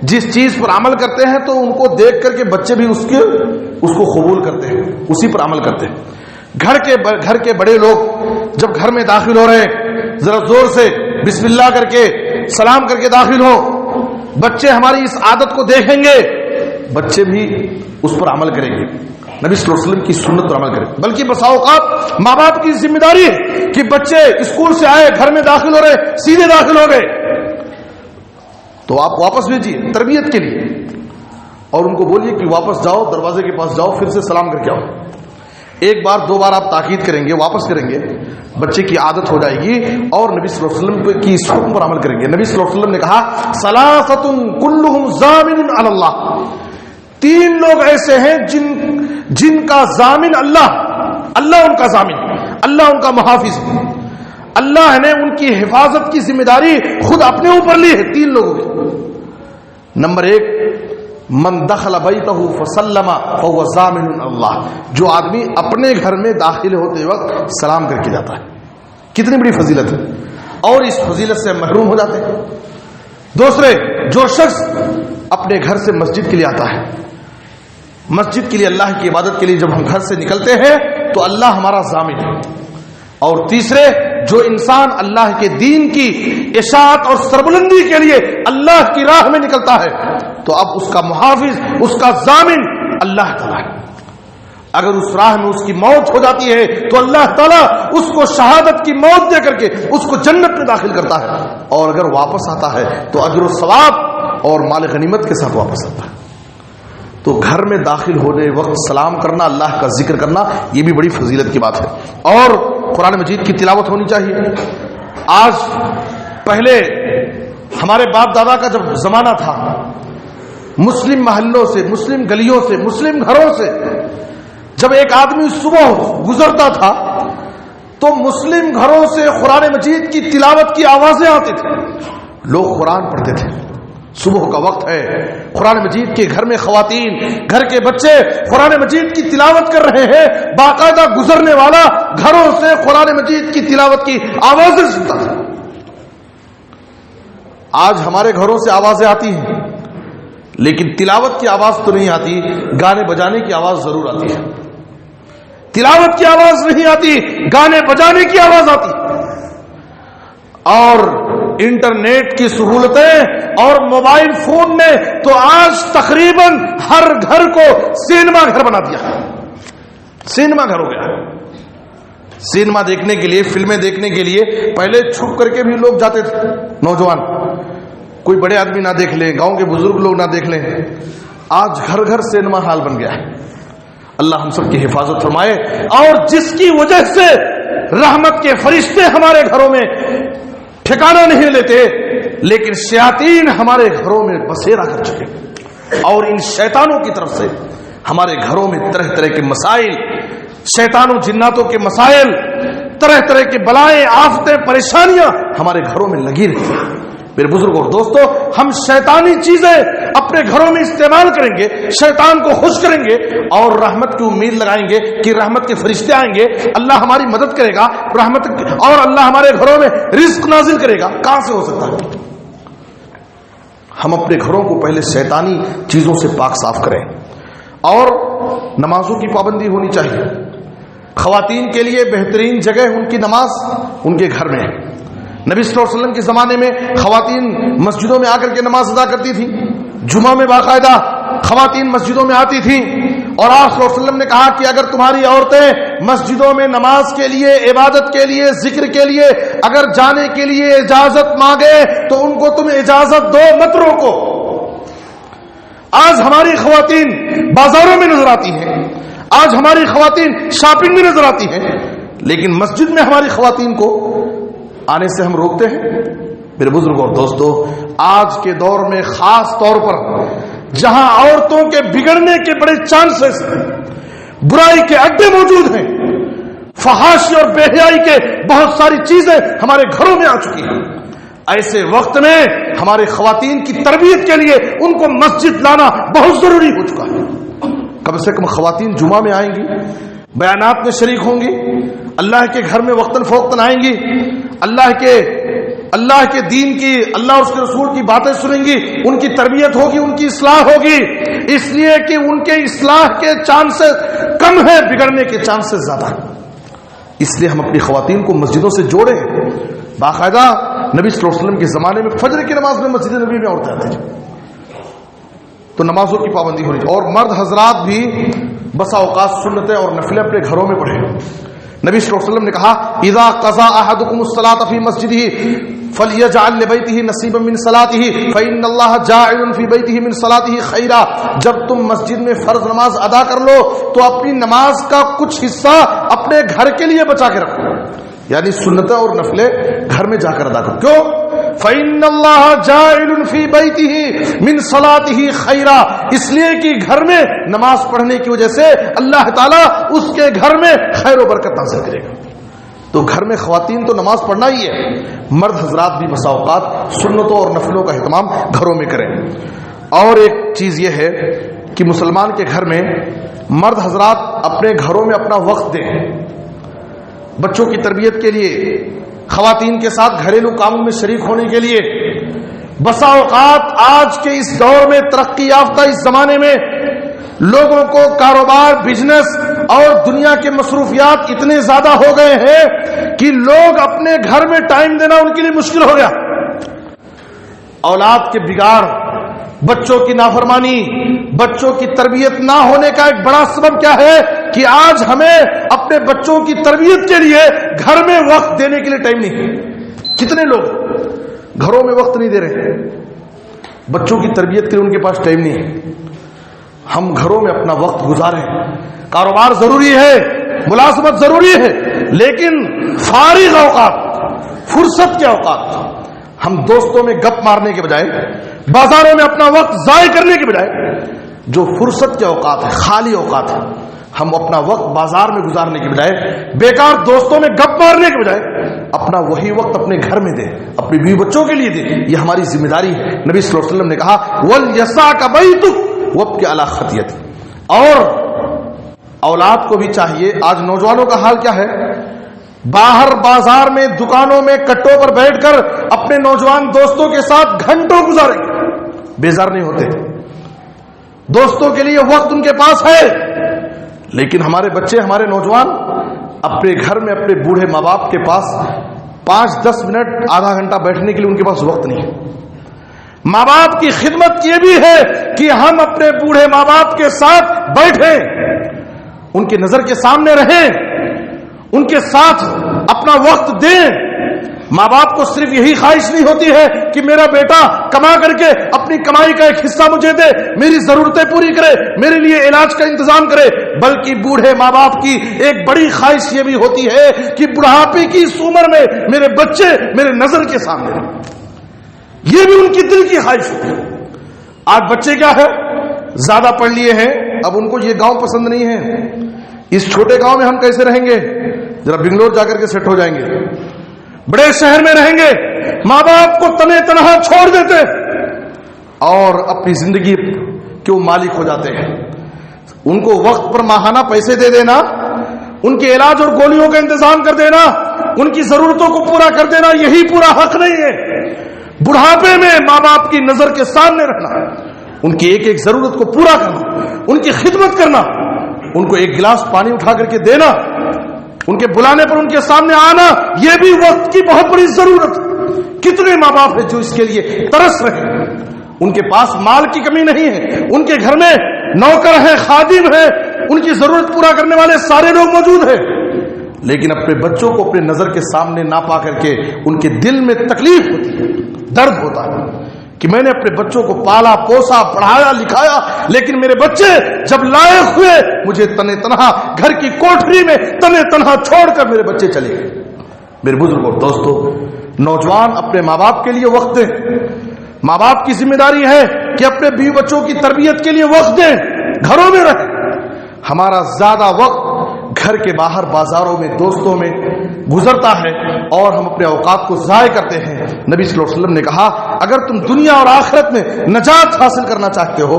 S1: جس چیز پر عمل کرتے ہیں، تو ان کو دیکھ کر کے بچے بھی اس کو قبول کرتے ہیں، اسی پر عمل کرتے ہیں۔ گھر کے بڑے لوگ جب گھر میں داخل ہو رہے ہیں، ذرا زور سے بسم اللہ کر کے سلام کر کے داخل ہو، بچے ہماری اس عادت کو دیکھیں گے، بچے بھی اس پر عمل کریں گے، نبی صلی اللہ علیہ وسلم کی سنت پر عمل کریں۔ بلکہ بسا اوقات ماں باپ کی ذمہ داری ہے کہ بچے اسکول سے آئے، گھر میں داخل ہو رہے، سیدھے داخل ہو گئے تو آپ واپس بھیجیے تربیت کے لیے، اور ان کو بولیے کہ واپس جاؤ، دروازے کے پاس جاؤ، پھر سے سلام کر کے آؤ۔ ایک بار دو بار آپ تاکید کریں گے، واپس کریں گے، بچے کی عادت ہو جائے گی اور نبی صلی اللہ علیہ وسلم کی اس حکم پر عمل کریں گے۔ نبی صلی اللہ علیہ وسلم نے کہا ثلاثۃ کلھم ضامن علی اللہ، 3 لوگ ایسے ہیں جن کا ضامن اللہ ان کا ضامن، اللہ ان کا محافظ، اللہ نے ان کی حفاظت کی ذمہ داری خود اپنے اوپر لی ہے 3 لوگوں کی۔ نمبر 1، من دخل بیتہ فسلم فهو ضامن اللہ، جو آدمی اپنے گھر میں داخل ہوتے وقت سلام کر کے جاتا ہے، کتنی بڑی فضیلت ہے، اور اس فضیلت سے محروم ہو جاتے ہیں۔ دوسرے، جو شخص اپنے گھر سے مسجد کے لیے آتا ہے، مسجد کے لیے، اللہ کی عبادت کے لیے جب ہم گھر سے نکلتے ہیں تو اللہ ہمارا ضامن ہے۔ اور تیسرے، جو انسان اللہ کے دین کی اشاعت اور سربلندی کے لیے اللہ کی راہ میں نکلتا ہے تو اب اس کا محافظ، اس کا ضامن اللہ تعالیٰ ہے۔ اگر اس راہ میں اس کی موت ہو جاتی ہے تو اللہ تعالیٰ اس کو شہادت کی موت دے کر کے اس کو جنت میں داخل کرتا ہے، اور اگر واپس آتا ہے تو اجر و ثواب اور مال غنیمت کے ساتھ واپس آتا ہے۔ تو گھر میں داخل ہونے وقت سلام کرنا، اللہ کا ذکر کرنا، یہ بھی بڑی فضیلت کی بات ہے، اور قرآن مجید کی تلاوت ہونی چاہیے۔ آج پہلے ہمارے باپ دادا کا جب زمانہ تھا مسلم محلوں سے، مسلم گلیوں سے، مسلم گھروں سے جب ایک آدمی صبح گزرتا تھا تو مسلم گھروں سے قرآن مجید کی تلاوت کی آوازیں آتی تھیں، لوگ قرآن پڑھتے تھے۔ صبح کا وقت ہے، قرآن مجید کے گھر میں خواتین، گھر کے بچے قرآن مجید کی تلاوت کر رہے ہیں، باقاعدہ گزرنے والا گھروں سے قرآن مجید کی تلاوت کی آوازیں سنتا تھا۔ آج ہمارے گھروں سے آوازیں آتی ہیں لیکن تلاوت کی آواز تو نہیں آتی، گانے بجانے کی آواز ضرور آتی ہے۔ تلاوت کی آواز نہیں آتی، گانے بجانے کی آواز آتی۔ اور انٹرنیٹ کی سہولتیں اور موبائل فون نے تو آج تقریباً ہر گھر کو سینما گھر بنا دیا، سینما گھر ہو گیا۔ سینما دیکھنے کے لیے، فلمیں دیکھنے کے لیے پہلے چھپ کر کے بھی لوگ جاتے تھے، نوجوان، کوئی بڑے آدمی نہ دیکھ لیں، گاؤں کے بزرگ لوگ نہ دیکھ لیں۔ آج گھر گھر سینما ہال بن گیا ہے۔ اللہ ہم سب کی حفاظت فرمائے، اور جس کی وجہ سے رحمت کے فرشتے ہمارے گھروں میں ٹھکانہ نہیں لیتے، لیکن شیاطین ہمارے گھروں میں بسیرا کر چکے، اور ان شیطانوں کی طرف سے ہمارے گھروں میں طرح طرح کے مسائل، شیطانوں جناتوں کے مسائل، طرح طرح کے بلائیں، آفتیں، پریشانیاں ہمارے گھروں میں لگی رہتی ہیں۔ میرے بزرگوں اور دوستو، ہم شیطانی چیزیں اپنے گھروں میں استعمال کریں گے، شیطان کو خوش کریں گے اور رحمت کی امید لگائیں گے کہ رحمت کے فرشتے آئیں گے، اللہ ہماری مدد کرے گا، رحمت اور اللہ ہمارے گھروں میں رزق نازل کرے گا۔ کہاں سے ہو سکتا ہے؟ ہم اپنے گھروں کو پہلے شیطانی چیزوں سے پاک صاف کریں، اور نمازوں کی پابندی ہونی چاہیے۔ خواتین کے لیے بہترین جگہ ان کی نماز ان کے گھر میں ہے۔ نبی صلی اللہ علیہ وسلم کے زمانے میں خواتین مسجدوں میں آ کر کے نماز ادا کرتی تھیں، جمعہ میں باقاعدہ خواتین مسجدوں میں آتی تھیں، اور آپ صلی اللہ علیہ وسلم نے کہا کہ اگر تمہاری عورتیں مسجدوں میں نماز کے لیے، عبادت کے لیے، ذکر کے لیے اگر جانے کے لیے اجازت مانگے تو ان کو تم اجازت دو، مت روکو۔ آج ہماری خواتین بازاروں میں نظر آتی ہیں، آج ہماری خواتین شاپنگ میں نظر آتی ہیں، لیکن مسجد میں ہماری خواتین کو آنے سے ہم روکتے ہیں۔ میرے بزرگوں اور دوستو، آج کے دور میں خاص طور پر جہاں عورتوں کے بگڑنے کے بڑے چانسز، برائی کے اڈے موجود ہیں، فحاشی اور بے حیائی کے بہت ساری چیزیں ہمارے گھروں میں آ چکی ہیں، ایسے وقت میں ہمارے خواتین کی تربیت کے لیے ان کو مسجد لانا بہت ضروری ہو چکا ہے۔ کم سے کم خواتین جمعہ میں آئیں گی، بیانات میں شریک ہوں گی، اللہ کے گھر میں وقتاً فوقتاً آئیں گی، اللہ کے دین کی، اللہ اور اس کے رسول کی باتیں سنیں گی، ان کی تربیت ہوگی، ان کی اصلاح ہوگی، اس لیے کہ ان کے اصلاح کے چانسز کم ہیں، بگڑنے کے چانسز زیادہ ہیں۔ اس لیے ہم اپنی خواتین کو مسجدوں سے جوڑیں۔ باقاعدہ نبی صلی اللہ علیہ وسلم کے زمانے میں فجر کی نماز میں مسجد نبی میں عورتیں آتی تھیں، تو نمازوں کی پابندی ہونی چاہیے، اور مرد حضرات بھی بسا اوقات سنتیں اور نفلیں اپنے گھروں میں پڑھیں۔ نبی صلی اللہ علیہ وسلم نے کہا اذا قضى احدكم الصلاة في مسجده فليجعل لبيته نصيبا من صلاته فإن الله جاعل في بيته من صلاته خيرا۔ جب تم مسجد میں فرض نماز ادا کر لو تو اپنی نماز کا کچھ حصہ اپنے گھر کے لیے بچا کے رکھو، یعنی سنتیں اور نفلیں گھر میں جا کر ادا کرو۔ کیوں؟ فإن الله جاعل في بيته من صلاته خيرا، اس لیے کہ گھر میں نماز پڑھنے کی وجہ سے اللہ تعالیٰ اس کے گھر میں خیر و برکت نازل کرے گا۔ تو گھر میں خواتین تو نماز پڑھنا ہی ہے، مرد حضرات بھی بسا اوقات سنتوں اور نفلوں کا اہتمام گھروں میں کریں۔ اور ایک چیز یہ ہے کہ مسلمان کے گھر میں مرد حضرات اپنے گھروں میں اپنا وقت دیں، بچوں کی تربیت کے لیے، خواتین کے ساتھ گھریلو کاموں میں شریک ہونے کے لیے۔ بسا اوقات آج کے اس دور میں، ترقی یافتہ اس زمانے میں، لوگوں کو کاروبار، بزنس اور دنیا کے مصروفیات اتنے زیادہ ہو گئے ہیں کہ لوگ اپنے گھر میں ٹائم دینا ان کے لیے مشکل ہو گیا۔ اولاد کے بگاڑ، بچوں کی نافرمانی، بچوں کی تربیت نہ ہونے کا ایک بڑا سبب کیا ہے کہ آج ہمیں اپنے بچوں کی تربیت کے لیے گھر میں وقت دینے کے لیے ٹائم نہیں۔ کتنے لوگ گھروں میں وقت نہیں دے رہے، بچوں کی تربیت کے لیے ان کے پاس ٹائم نہیں ہے۔ ہم گھروں میں اپنا وقت گزاریں۔ کاروبار ضروری ہے، ملازمت ضروری ہے، لیکن فارغ اوقات، فرصت کے اوقات ہم دوستوں میں گپ مارنے کے بجائے، بازاروں میں اپنا وقت ضائع کرنے کے بجائے جو فرصت کے اوقات ہے، خالی اوقات ہے، ہم اپنا وقت بازار میں گزارنے کے بجائے، بیکار دوستوں میں گپ مارنے کے بجائے اپنا وہی وقت اپنے گھر میں دیں، اپنے بیوی بچوں کے لیے دیں. یہ ہماری ذمہ داری ہے. نبی صلی اللہ علیہ وسلم نے کہا وَلْيَسَعْكَ بَيْتُكَ وَابْكِ عَلَىٰ خَطِيئَتِكَ. اور اولاد کو بھی چاہیے. آج نوجوانوں کا حال کیا ہے؟ باہر بازار میں، دکانوں میں کٹوں پر بیٹھ کر اپنے نوجوان دوستوں کے ساتھ گھنٹوں گزاریں گے، بیزار نہیں ہوتے. دوستوں کے لیے وقت ان کے پاس ہے، لیکن ہمارے بچے، ہمارے نوجوان اپنے گھر میں اپنے بوڑھے ماں باپ کے پاس 5-10 منٹ، آدھا گھنٹہ بیٹھنے کے لیے ان کے پاس وقت نہیں ہے. ماں باپ کی خدمت یہ بھی ہے کہ ہم اپنے بوڑھے ماں باپ کے ساتھ بیٹھیں، ان کے نظر کے سامنے رہیں، ان کے ساتھ اپنا وقت دیں. ماں باپ کو صرف یہی خواہش نہیں ہوتی ہے کہ میرا بیٹا کما کر کے اپنی کمائی کا ایک حصہ مجھے دے، میری ضرورتیں پوری کرے، میرے لیے علاج کا انتظام کرے، بلکہ بوڑھے ماں باپ کی ایک بڑی خواہش یہ بھی ہوتی ہے کہ بڑھاپے کی اس عمر میں میرے بچے میرے نظر کے سامنے رہیں. یہ بھی ان کی دل کی خواہش ہوتی ہے. آج بچے کیا ہے، زیادہ پڑھ لیے ہیں، اب ان کو یہ گاؤں پسند نہیں ہے. اس چھوٹے گاؤں میں ہم کیسے رہیں گے؟ ذرا بنگلور جا کر کے سیٹ ہو جائیں گے، بڑے شہر میں رہیں گے. ماں باپ کو تنے تنہا چھوڑ دیتے اور اپنی زندگی کے وہ مالک ہو جاتے ہیں. ان کو وقت پر ماہانہ پیسے دے دینا، ان کے علاج اور گولیوں کا انتظام کر دینا، ان کی ضرورتوں کو پورا کر دینا، یہی پورا حق نہیں ہے. بڑھاپے میں ماں باپ کی نظر کے سامنے رہنا، ان کی ایک ایک ضرورت کو پورا کرنا، ان کی خدمت کرنا، ان کو ایک گلاس پانی اٹھا کر کے دینا، ان کے بلانے پر ان کے سامنے آنا، یہ بھی وقت کی بہت بڑی ضرورت. کتنے ماں باپ ہیں جو اس کے لیے ترس رہے ہیں. ان کے پاس مال کی کمی نہیں ہے، ان کے گھر میں نوکر ہیں، خادم ہیں، ان کی ضرورت پورا کرنے والے سارے لوگ موجود ہیں، لیکن اپنے بچوں کو اپنے نظر کے سامنے نہ پا کر کے ان کے دل میں تکلیف ہوتی ہے، درد ہوتا ہے کہ میں نے اپنے بچوں کو پالا پوسا، پڑھایا لکھایا، لیکن میرے بچے جب لائق ہوئے مجھے تنے تنہا گھر کی کوٹری میں تنے تنہا چھوڑ کر میرے بچے چلے گئے. میرے بزرگوں، دوستو، نوجوان اپنے ماں باپ کے لیے وقت دیں. ماں باپ کی ذمہ داری ہے کہ اپنے بیوی بچوں کی تربیت کے لیے وقت دیں، گھروں میں رہیں. ہمارا زیادہ وقت گھر کے باہر بازاروں میں، دوستوں میں گزرتا ہے اور ہم اپنے اوقات کو ضائع کرتے ہیں. نبی صلی اللہ علیہ وسلم نے کہا اگر تم دنیا اور آخرت میں نجات حاصل کرنا چاہتے ہو،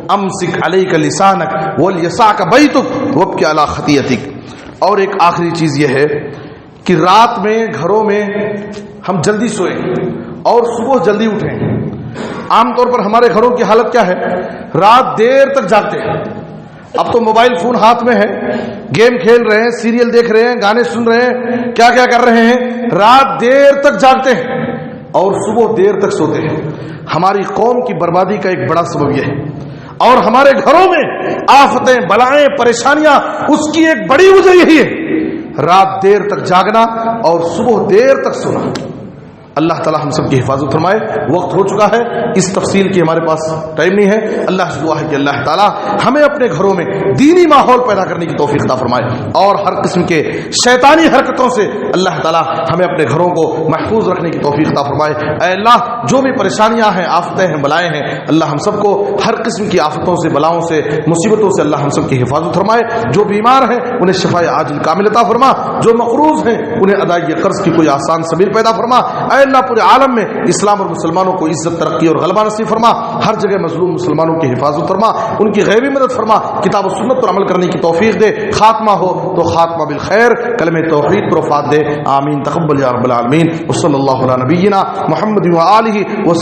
S1: امسک علیک لسانک ولیسعک بیتک وابکی علی خطیئتک. اور ایک آخری چیز یہ ہے کہ رات میں گھروں میں ہم جلدی سوئیں اور صبح جلدی اٹھیں. عام طور پر ہمارے گھروں کی حالت کیا ہے؟ رات دیر تک جاگتے ہیں. اب تو موبائل فون ہاتھ میں ہے، گیم کھیل رہے ہیں، سیریل دیکھ رہے ہیں، گانے سن رہے ہیں، کیا کیا کر رہے ہیں. رات دیر تک جاگتے ہیں اور صبح دیر تک سوتے ہیں. ہماری قوم کی بربادی کا ایک بڑا سبب یہ ہے. اور ہمارے گھروں میں آفتیں، بلائیں، پریشانیاں، اس کی ایک بڑی وجہ یہی ہے، رات دیر تک جاگنا اور صبح دیر تک سونا. اللہ تعالی ہم سب کی حفاظت فرمائے. وقت ہو چکا ہے، اس تفصیل کی ہمارے پاس ٹائم نہیں ہے. اللہ سے دعا ہے کہ اللہ تعالی ہمیں اپنے گھروں میں دینی ماحول پیدا کرنے کی توفیق عطا فرمائے اور ہر قسم کے شیطانی حرکتوں سے اللہ تعالی ہمیں اپنے گھروں کو محفوظ رکھنے کی توفیق عطا فرمائے. اے اللہ، جو بھی پریشانیاں ہیں، آفتیں ہیں، بلائیں ہیں، اللہ ہم سب کو ہر قسم کی آفتوں سے، بلاؤں سے، مصیبتوں سے اللہ ہم سب کی حفاظت فرمائے. جو بیمار ہیں انہیں شفاء عاجل کامل عطا فرما، جو مقروض ہیں انہیں ادائیگی قرض کی کوئی آسان سبیل پیدا فرما. اے اللہ، پورے عالم میں اسلام اور مسلمانوں کو عزت، ترقی اور غلبہ نصیب فرما. ہر جگہ مظلوم مسلمانوں کی حفاظت فرما، ان کی غیبی مدد فرما. کتاب و سنت پر عمل کرنے کی توفیق دے. خاتمہ ہو تو خاتمہ بالخیر، کلمہ توحید پر وفات دے. آمین. تقبل یا رب العالمین. وصلی اللہ علی نبینا محمد و آلہ وصحبہ